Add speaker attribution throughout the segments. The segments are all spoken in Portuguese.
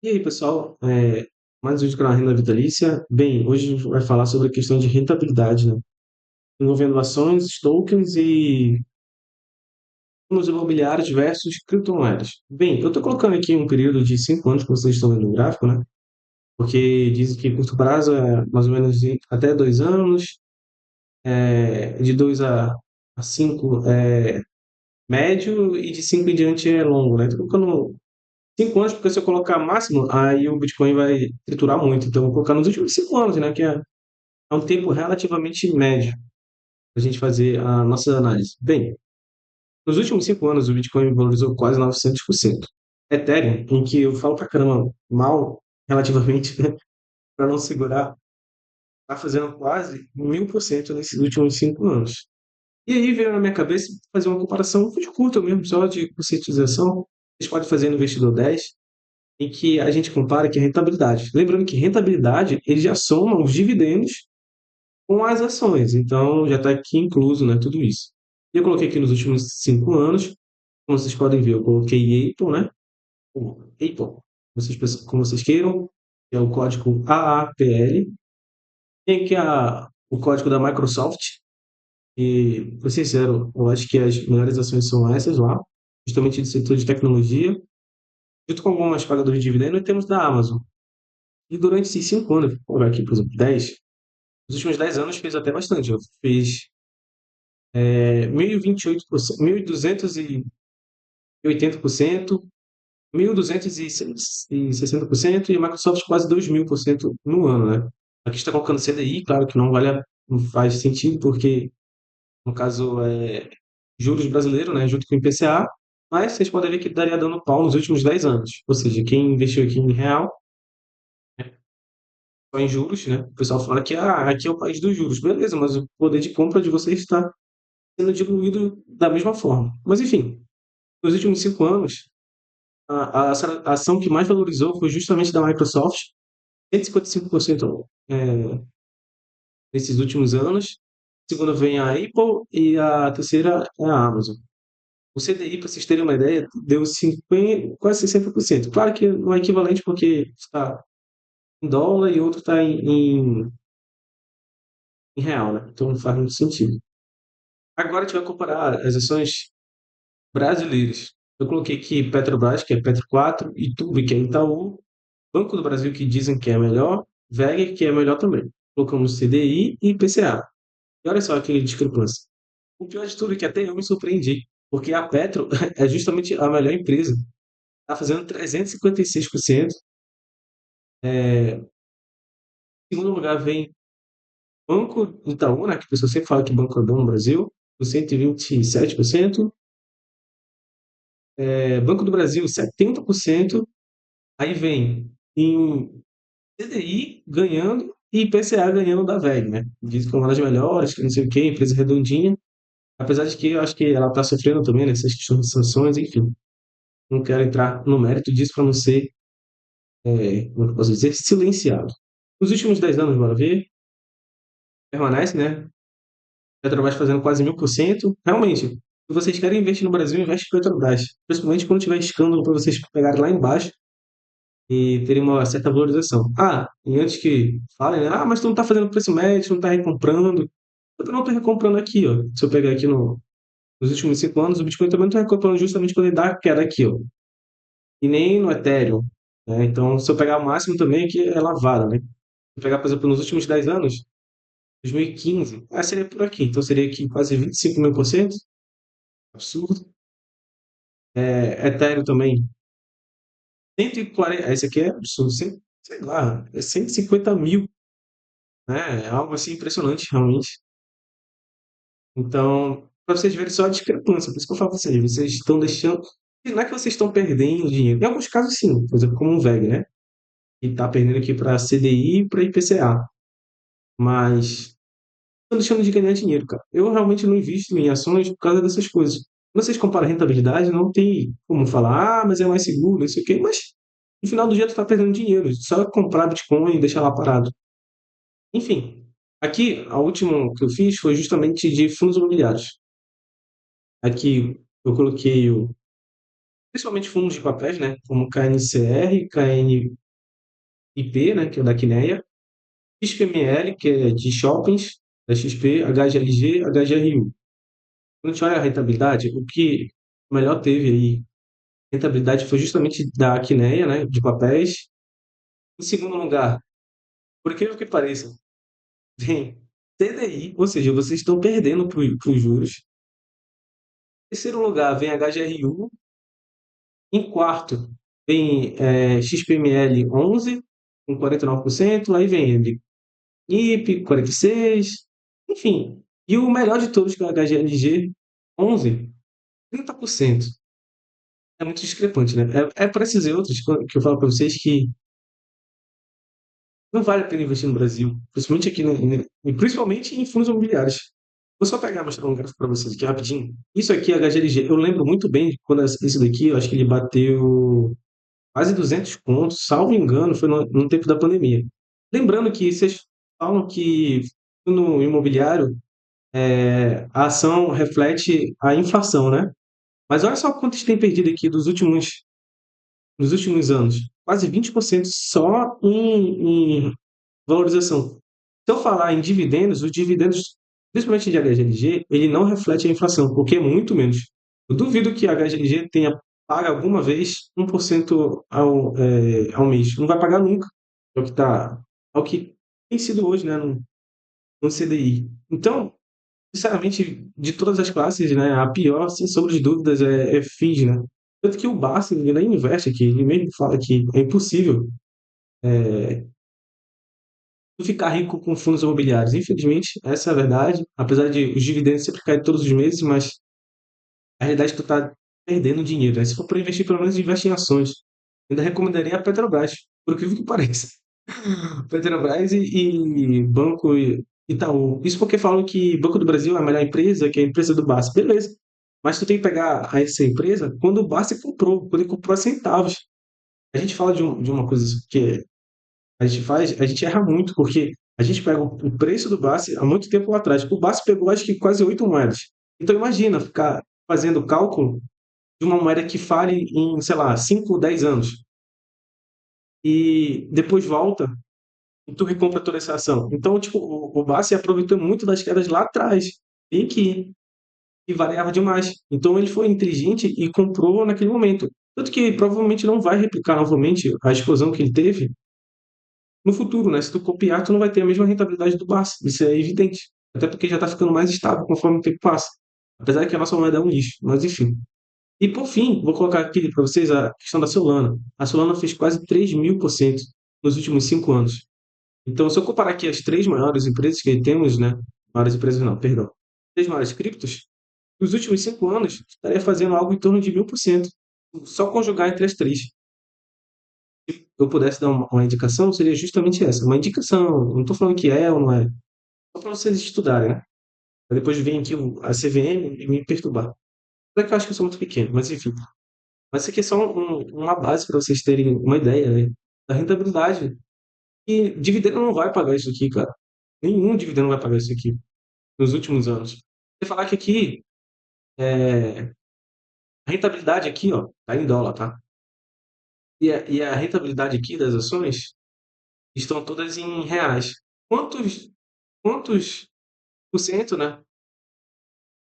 Speaker 1: E aí, pessoal, mais um vídeo do canal Renda Vitalícia. Bem, hoje a gente vai falar sobre a questão de rentabilidade, né? Envolvendo ações, tokens e fundos imobiliários versus criptomoedas. Bem, eu estou colocando aqui um período de 5 anos, como vocês estão vendo no gráfico, né? Porque dizem que curto prazo é mais ou menos até 2 anos, de 2 a 5 é médio e de 5 em diante é longo, né? Estou colocando 5 anos, porque se eu colocar máximo, aí o Bitcoin vai triturar muito. Então, eu vou colocar nos últimos 5 anos, né? Que é um tempo relativamente médio para a gente fazer a nossa análise. Bem, nos últimos 5 anos, o Bitcoin valorizou quase 900%. Ethereum, em que eu falo pra caramba mal, relativamente, para não segurar, está fazendo quase 1000% nesses últimos 5 anos. E aí veio na minha cabeça fazer uma comparação de curta mesmo, só de conscientização. Vocês podem fazer no Investidor 10, em que a gente compara que a rentabilidade. Lembrando que rentabilidade, ele já soma os dividendos com as ações. Então, já está aqui incluso, né, tudo isso. E eu coloquei aqui nos últimos 5 anos, como vocês podem ver, eu coloquei Apple, né? O Apple, como vocês queiram, que é o código AAPL. Tem aqui o código da Microsoft, e, para ser sincero, eu acho que as melhores ações são essas lá, justamente do setor de tecnologia, junto com algumas pagadoras de dividendos, e temos da Amazon. E durante esses 5 anos, vou colocar aqui, por exemplo, 10, nos últimos 10 anos fez até bastante. Eu fiz 1.028%, 1.280%, 1.260% e a Microsoft quase 2.000% no ano, né? Aqui está colocando CDI, claro que não faz sentido, porque no caso é juros brasileiros, né, junto com o IPCA, mas vocês podem ver que daria dando pau nos últimos 10 anos. Ou seja, quem investiu aqui em real, só em juros, né? O pessoal fala que aqui é o país dos juros. Beleza, mas o poder de compra de vocês está sendo diluído da mesma forma. Mas enfim, nos últimos 5 anos, a ação que mais valorizou foi justamente da Microsoft, 155% nesses últimos anos. A segunda vem a Apple e a terceira é a Amazon. O CDI, para vocês terem uma ideia, deu 50, quase 60%. Claro que não é equivalente porque está em dólar e outro está em real, né? Então não faz muito sentido. Agora a gente vai comparar as ações brasileiras. Eu coloquei aqui Petrobras, que é Petro 4, Itubi, que é Itaú, Banco do Brasil, que dizem que é melhor, VEG, que é melhor também. Colocamos CDI e IPCA. E olha só que discrepância. O pior de tudo é que até eu me surpreendi, porque a Petro é justamente a melhor empresa. Está fazendo 356%. Em segundo lugar vem Banco Itaú, né, que a pessoa sempre fala que banco é bom no Brasil, com 127%. Banco do Brasil, 70%. Aí vem em CDI ganhando e IPCA ganhando da VEG, né? Diz que é uma das melhores, que não sei o quê, empresa redondinha. Apesar de que eu acho que ela está sofrendo também nessas questões de sanções, enfim. Não quero entrar no mérito disso para não ser, como é que eu posso dizer, silenciado. Nos últimos 10 anos, bora ver, permanece, né? Petrobras fazendo quase 1000%. Realmente, se vocês querem investir no Brasil, investe em Petrobras. Principalmente quando tiver escândalo para vocês pegarem lá embaixo e terem uma certa valorização. E antes que falem, né? Mas tu não está fazendo preço médio, não está recomprando. Eu não estou recomprando aqui, ó. Se eu pegar aqui nos últimos 5 anos, o Bitcoin também não está recomprando justamente quando ele dá a queda aqui, ó. E nem no Ethereum, né? Então, se eu pegar o máximo também aqui, é lavada, né? Se eu pegar, por exemplo, nos últimos 10 anos, 2015, seria por aqui. Então, seria aqui quase 25.000%. Absurdo. Ethereum também, 140, esse aqui é absurdo, sei lá, é 150 mil, né? É algo assim impressionante, realmente. Então, para vocês verem só a discrepância, por isso que eu falo para vocês, vocês estão deixando. Não é que vocês estão perdendo dinheiro, em alguns casos sim, por exemplo, como um VEG, né? Que está perdendo aqui para CDI e para IPCA, mas estão deixando de ganhar dinheiro, cara. Eu realmente não invisto em ações por causa dessas coisas. Quando vocês comparam a rentabilidade, não tem como falar, mas é mais seguro, isso aqui, mas no final do dia tu tá perdendo dinheiro. Só comprar Bitcoin e deixar lá parado. Enfim, aqui a última que eu fiz foi justamente de fundos imobiliários. Aqui eu coloquei o principalmente fundos de papéis, né? Como KNCR, KNIP, né? Que é da Quineia, XPML, que é de shoppings, da XP, HGLG, HGRU. Quando a gente olha a rentabilidade, o que melhor teve aí, rentabilidade foi justamente da Quineia, né? De papéis. Em segundo lugar, por incrível que pareça, vem CDI, ou seja, vocês estão perdendo para os juros. Em terceiro lugar, vem HGRU. Em quarto, vem XPML 11, com 49%. Aí vem NIP, 46%. Enfim. E o melhor de todos, que é o HGLG, 11, 30%. É muito discrepante, né? É para esses outros que eu falo para vocês que não vale a pena investir no Brasil, principalmente aqui, e principalmente em fundos imobiliários. Vou só pegar e mostrar um gráfico para vocês aqui rapidinho. Isso aqui é HGLG. Eu lembro muito bem de quando esse daqui, eu acho que ele bateu quase 200 pontos, salvo engano, foi no tempo da pandemia. Lembrando que vocês falam que no imobiliário a ação reflete a inflação, né? Mas olha só quanto a gente tem perdido aqui nos últimos anos. Quase 20% só em valorização. Se eu falar em dividendos, os dividendos, principalmente de HGLG, ele não reflete a inflação, porque é muito menos. Eu duvido que a HGLG tenha pago alguma vez 1% ao mês. Não vai pagar nunca. É o que tem sido hoje, né, no CDI. Então, sinceramente, de todas as classes, né, a pior, sem sombra de dúvidas, é FIIs, né? Tanto que o Barça, ele nem investe aqui, ele mesmo fala que é impossível ficar rico com fundos imobiliários. Infelizmente, essa é a verdade. Apesar de os dividendos sempre caírem todos os meses, mas a realidade é que tu tá perdendo dinheiro, né? Se for para investir, pelo menos investe em ações. Ainda recomendaria a Petrobras, por incrível que pareça. Petrobras e Banco Itaú. Isso porque falam que Banco do Brasil é a melhor empresa, que é a empresa do Barça. Beleza. Mas tu tem que pegar essa empresa quando o Barça comprou, quando ele comprou a centavos. A gente fala de uma coisa que a gente faz, a gente erra muito, porque a gente pega o preço do Bassi há muito tempo lá atrás. O Bassi pegou, acho que quase 8 moedas. Então, imagina ficar fazendo cálculo de uma moeda que fale em, sei lá, 5, 10 anos. E depois volta e tu recompra toda essa ação. Então, tipo, o Bassi aproveitou muito das quedas lá atrás, e que variava demais. Então, ele foi inteligente e comprou naquele momento. Tanto que provavelmente não vai replicar novamente a explosão que ele teve no futuro, né? Se tu copiar, tu não vai ter a mesma rentabilidade do Barça. Isso é evidente. Até porque já está ficando mais estável conforme o tempo passa. Apesar que a nossa moeda é um lixo, mas enfim. E por fim, vou colocar aqui para vocês a questão da Solana. A Solana fez quase 3.000% nos últimos 5 anos. Então, se eu comparar aqui as três maiores empresas que temos, né? Maiores empresas não, perdão. Três maiores criptos, nos últimos 5 anos, estaria fazendo algo em torno de 1.000%. Só conjugar entre as três. Eu pudesse dar uma indicação, seria justamente essa. Uma indicação. Não estou falando que é ou não é. Só para vocês estudarem, né? Pra depois vem aqui a CVM e me perturbar. Não é que eu acho que eu sou muito pequeno, mas enfim. Mas isso aqui é só uma base para vocês terem uma ideia, né, da rentabilidade. E dividendo não vai pagar isso aqui, cara. Nenhum dividendo vai pagar isso aqui nos últimos anos. Você falar que aqui, a rentabilidade aqui, ó, tá em dólar, tá? E a rentabilidade aqui das ações estão todas em reais. Quantos por cento, né?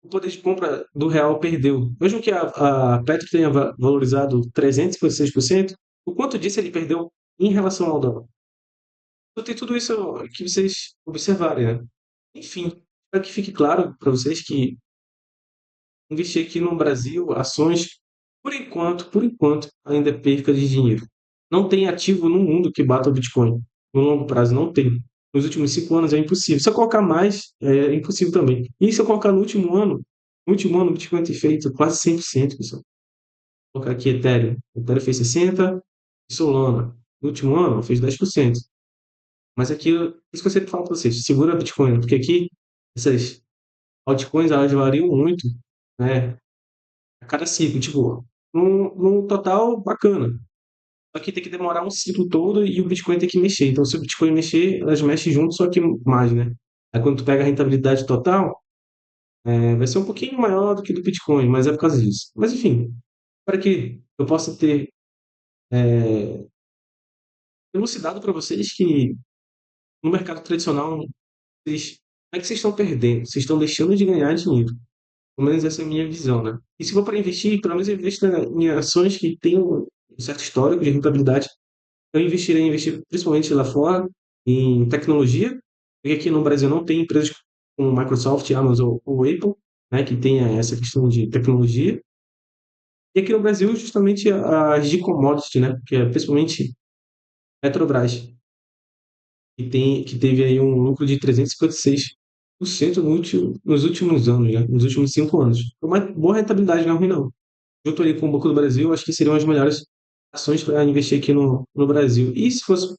Speaker 1: O poder de compra do real perdeu. Mesmo que a Petro tenha valorizado 356%, o quanto disso ele perdeu em relação ao dólar? Então tem tudo isso que vocês observarem, né? Enfim, para que fique claro para vocês que investir aqui no Brasil, ações, por enquanto, ainda é perca de dinheiro. Não tem ativo no mundo que bata o Bitcoin. No longo prazo, não tem. Nos últimos 5 anos é impossível. Se eu colocar mais, é impossível também. E se eu colocar no último ano o Bitcoin tem feito quase 100%, pessoal. Vou colocar aqui Ethereum. Ethereum fez 60%, e Solana, no último ano, fez 10%. Mas aqui, isso que eu sempre falo para vocês, segura Bitcoin, né? Porque aqui, essas altcoins, elas variam muito, né? A cada ciclo, tipo, num total bacana. Só que tem que demorar um ciclo todo e o Bitcoin tem que mexer. Então, se o Bitcoin mexer, elas mexem junto, só que mais, né? Aí quando tu pega a rentabilidade total, vai ser um pouquinho maior do que do Bitcoin, mas é por causa disso. Mas enfim, para que eu possa ter é, elucidado para vocês que no mercado tradicional, vocês, não é que vocês estão perdendo, vocês estão deixando de ganhar dinheiro. Pelo menos essa é a minha visão, né? E se for para investir, pelo menos eu investo em ações que têm um certo histórico de rentabilidade. Eu investiria em investir principalmente lá fora em tecnologia, porque aqui no Brasil não tem empresas como Microsoft, Amazon ou Apple, né, que tenha essa questão de tecnologia. E aqui no Brasil, justamente as de commodity, né, que é principalmente Petrobras, que teve aí um lucro de 356% nos últimos anos, né, nos últimos 5 anos. Foi uma boa rentabilidade, não é ruim não. Junto ali com o Banco do Brasil, acho que seriam as melhores ações para investir aqui no Brasil. E se fosse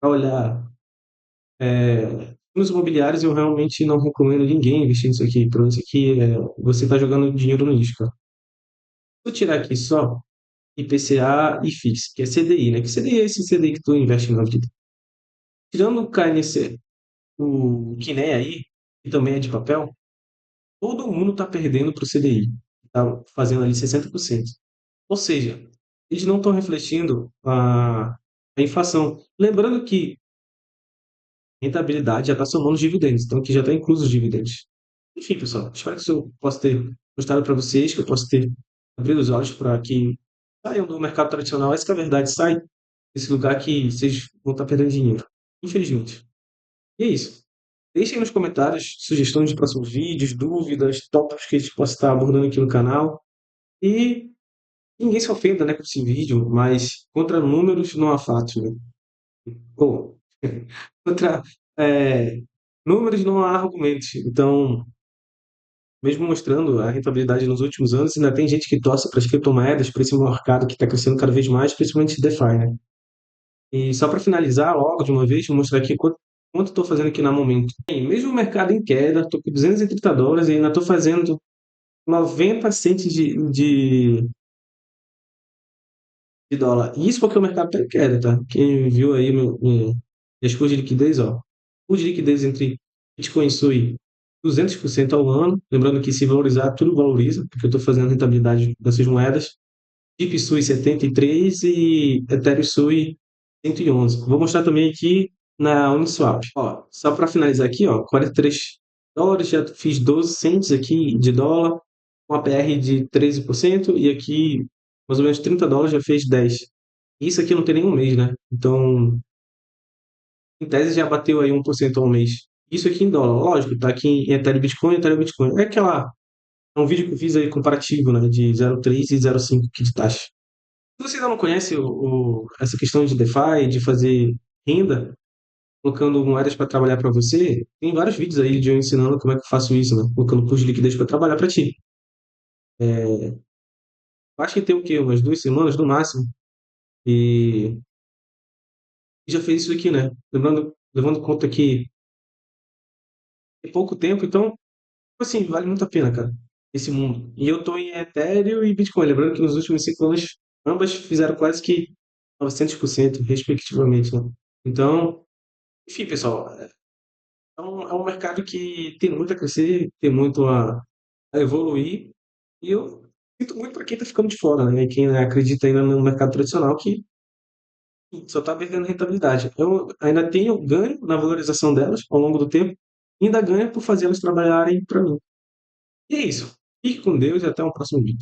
Speaker 1: para olhar nos imobiliários, eu realmente não recomendo ninguém investir nisso aqui. Por isso aqui, você está jogando dinheiro no lixo, cara. Se eu tirar aqui só IPCA e FIX, que é CDI, né? Que CDI é esse CDI que tu investe na vida. Tirando o KNC, o KINE aí, que também é de papel, todo mundo está perdendo para o CDI. Está fazendo ali 60%. Ou seja, eles não estão refletindo a inflação. Lembrando que rentabilidade já está somando os dividendos, então aqui já está incluso os dividendos. Enfim, pessoal, espero que isso possa ter gostado para vocês, que eu possa ter abrido os olhos para que saiam do mercado tradicional. Essa que é a verdade, sai desse lugar que vocês vão estar perdendo dinheiro, infelizmente. E é isso. Deixem nos comentários sugestões de próximos vídeos, dúvidas, tópicos que a gente possa estar abordando aqui no canal. E ninguém se ofenda, né, com esse vídeo, mas contra números não há fatos, né? Bom, contra é, números não há argumentos. Então, mesmo mostrando a rentabilidade nos últimos anos, ainda tem gente que torce para as criptomoedas, para esse mercado que está crescendo cada vez mais, principalmente DeFi, né? E só para finalizar, logo de uma vez, vou mostrar aqui quanto estou fazendo aqui no momento. Bem, mesmo o mercado em queda, estou com US$ 230 e ainda estou fazendo 90 centes de dólar. E isso porque o mercado está em queda, tá? Quem viu aí minhas curvas de liquidez, ó. Custo de liquidez entre Bitcoin e Sui 200% ao ano. Lembrando que se valorizar, tudo valoriza, porque eu estou fazendo rentabilidade dessas moedas. DeepSui Sui 73 e Ethereum Sui 111. Vou mostrar também aqui na Uniswap. Ó, só para finalizar aqui, ó, US$ 43, já fiz 12 cents aqui de dólar, com a PR de 13% e aqui mais ou menos US$ 30 já fez 10. Isso aqui não tem nenhum mês, né? Então, em tese já bateu aí 1% ao mês. Isso aqui em dólar, lógico, tá aqui em Ethereum Bitcoin. É um vídeo que eu fiz aí comparativo, né, de 0,3 e 0,5 aqui de taxa. Se você ainda não conhece essa questão de DeFi, de fazer renda, colocando moedas para trabalhar para você, tem vários vídeos aí de eu ensinando como é que eu faço isso, né? Colocando custo de liquidez para trabalhar para ti. Acho que tem o quê? Umas 2 semanas no máximo. E já fez isso aqui, né? Levando em conta que tem pouco tempo, então, assim, vale muito a pena, cara, esse mundo. E eu tô em Ethereum e Bitcoin. Lembrando que nos últimos 5 anos, ambas fizeram quase que 900%, respectivamente, né? Então, enfim, pessoal, é um mercado que tem muito a crescer, tem muito a evoluir, e eu sinto muito para quem está ficando de fora, né? Quem acredita ainda no mercado tradicional, que só está perdendo rentabilidade. Eu ainda tenho ganho na valorização delas ao longo do tempo, e ainda ganho por fazê-las trabalharem para mim. E é isso. Fique com Deus e até o próximo vídeo.